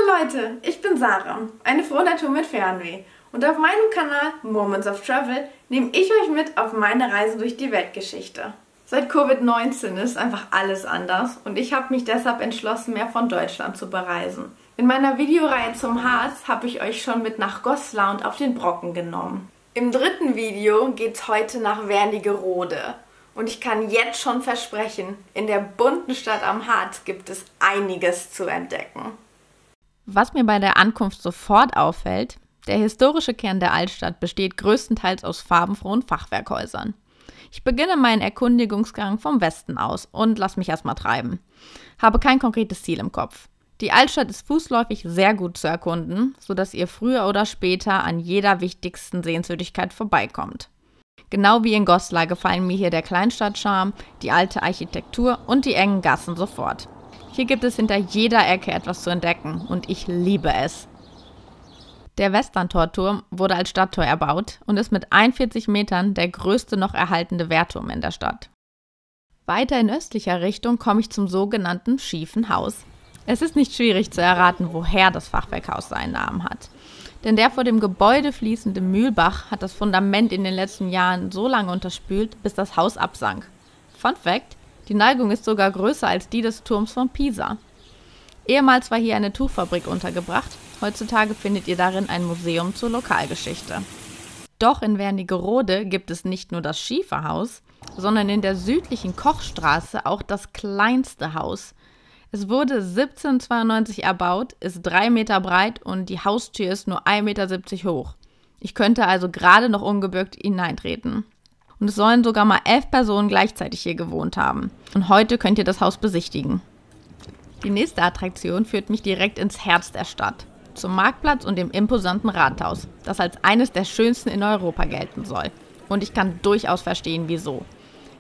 Hallo Leute, ich bin Sarah, eine Frohnatur mit Fernweh. Und auf meinem Kanal Moments of Travel nehme ich euch mit auf meine Reise durch die Weltgeschichte. Seit Covid-19 ist einfach alles anders und ich habe mich deshalb entschlossen, mehr von Deutschland zu bereisen. In meiner Videoreihe zum Harz habe ich euch schon mit nach Goslar und auf den Brocken genommen. Im dritten Video geht's heute nach Wernigerode. Und ich kann jetzt schon versprechen, in der bunten Stadt am Harz gibt es einiges zu entdecken. Was mir bei der Ankunft sofort auffällt: Der historische Kern der Altstadt besteht größtenteils aus farbenfrohen Fachwerkhäusern. Ich beginne meinen Erkundigungsgang vom Westen aus und lass mich erstmal treiben. Habe kein konkretes Ziel im Kopf. Die Altstadt ist fußläufig sehr gut zu erkunden, sodass ihr früher oder später an jeder wichtigsten Sehenswürdigkeit vorbeikommt. Genau wie in Goslar gefallen mir hier der Kleinstadtcharme, die alte Architektur und die engen Gassen sofort. Hier gibt es hinter jeder Ecke etwas zu entdecken und ich liebe es. Der Westerntorturm wurde als Stadttor erbaut und ist mit 41 Metern der größte noch erhaltene Wehrturm in der Stadt. Weiter in östlicher Richtung komme ich zum sogenannten Schiefen Haus. Es ist nicht schwierig zu erraten, woher das Fachwerkhaus seinen Namen hat. Denn der vor dem Gebäude fließende Mühlbach hat das Fundament in den letzten Jahren so lange unterspült, bis das Haus absank. Fun Fact: Die Neigung ist sogar größer als die des Turms von Pisa. Ehemals war hier eine Tuchfabrik untergebracht, heutzutage findet ihr darin ein Museum zur Lokalgeschichte. Doch in Wernigerode gibt es nicht nur das Schieferhaus, sondern in der südlichen Kochstraße auch das kleinste Haus. Es wurde 1792 erbaut, ist 3 Meter breit und die Haustür ist nur 1,70 Meter hoch. Ich könnte also gerade noch ungebürgt hineintreten. Und es sollen sogar mal 11 Personen gleichzeitig hier gewohnt haben. Und heute könnt ihr das Haus besichtigen. Die nächste Attraktion führt mich direkt ins Herz der Stadt, zum Marktplatz und dem imposanten Rathaus, das als eines der schönsten in Europa gelten soll. Und ich kann durchaus verstehen, wieso.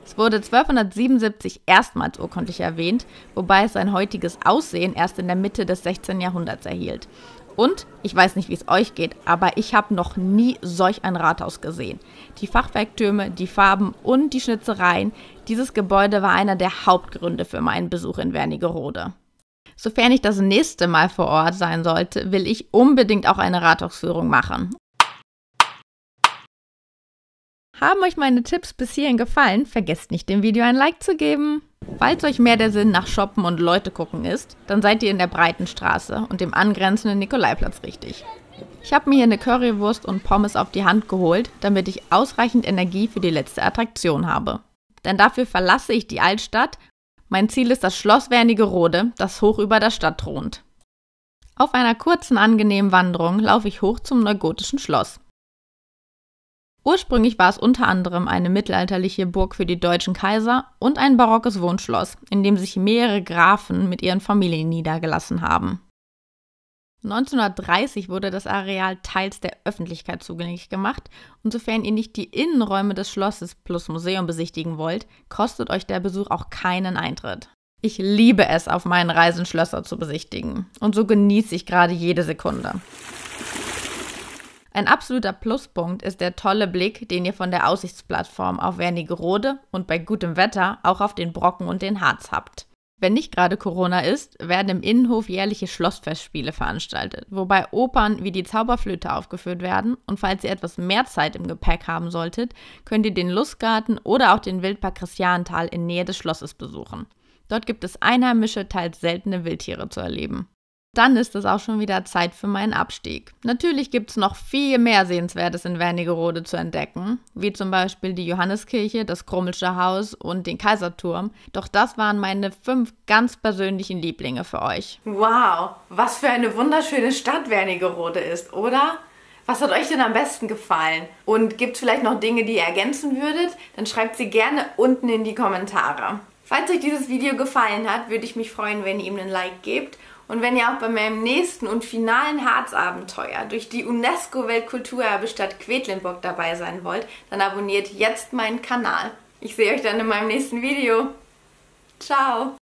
Es wurde 1277 erstmals urkundlich erwähnt, wobei es sein heutiges Aussehen erst in der Mitte des 16. Jahrhunderts erhielt. Und, ich weiß nicht, wie es euch geht, aber ich habe noch nie solch ein Rathaus gesehen. Die Fachwerktürme, die Farben und die Schnitzereien, dieses Gebäude war einer der Hauptgründe für meinen Besuch in Wernigerode. Sofern ich das nächste Mal vor Ort sein sollte, will ich unbedingt auch eine Rathausführung machen. Haben euch meine Tipps bis hierhin gefallen? Vergesst nicht, dem Video ein Like zu geben. Falls euch mehr der Sinn nach Shoppen und Leute gucken ist, dann seid ihr in der Breitenstraße und dem angrenzenden Nikolaiplatz richtig. Ich habe mir hier eine Currywurst und Pommes auf die Hand geholt, damit ich ausreichend Energie für die letzte Attraktion habe. Denn dafür verlasse ich die Altstadt. Mein Ziel ist das Schloss Wernigerode, das hoch über der Stadt thront. Auf einer kurzen, angenehmen Wanderung laufe ich hoch zum neugotischen Schloss. Ursprünglich war es unter anderem eine mittelalterliche Burg für die deutschen Kaiser und ein barockes Wohnschloss, in dem sich mehrere Grafen mit ihren Familien niedergelassen haben. 1930 wurde das Areal teils der Öffentlichkeit zugänglich gemacht und sofern ihr nicht die Innenräume des Schlosses plus Museum besichtigen wollt, kostet euch der Besuch auch keinen Eintritt. Ich liebe es, auf meinen Reisen Schlösser zu besichtigen und so genieße ich gerade jede Sekunde. Ein absoluter Pluspunkt ist der tolle Blick, den ihr von der Aussichtsplattform auf Wernigerode und bei gutem Wetter auch auf den Brocken und den Harz habt. Wenn nicht gerade Corona ist, werden im Innenhof jährliche Schlossfestspiele veranstaltet, wobei Opern wie die Zauberflöte aufgeführt werden und falls ihr etwas mehr Zeit im Gepäck haben solltet, könnt ihr den Lustgarten oder auch den Wildpark Christianenthal in Nähe des Schlosses besuchen. Dort gibt es einheimische, teils seltene Wildtiere zu erleben. Dann ist es auch schon wieder Zeit für meinen Abstieg. Natürlich gibt es noch viel mehr Sehenswertes in Wernigerode zu entdecken, wie zum Beispiel die Johanneskirche, das Krummelsche Haus und den Kaiserturm. Doch das waren meine 5 ganz persönlichen Lieblinge für euch. Wow, was für eine wunderschöne Stadt Wernigerode ist, oder? Was hat euch denn am besten gefallen? Und gibt es vielleicht noch Dinge, die ihr ergänzen würdet? Dann schreibt sie gerne unten in die Kommentare. Falls euch dieses Video gefallen hat, würde ich mich freuen, wenn ihr ihm einen Like gebt. Und wenn ihr auch bei meinem nächsten und finalen Harzabenteuer durch die UNESCO-Weltkulturerbestadt Quedlinburg dabei sein wollt, dann abonniert jetzt meinen Kanal. Ich sehe euch dann in meinem nächsten Video. Ciao!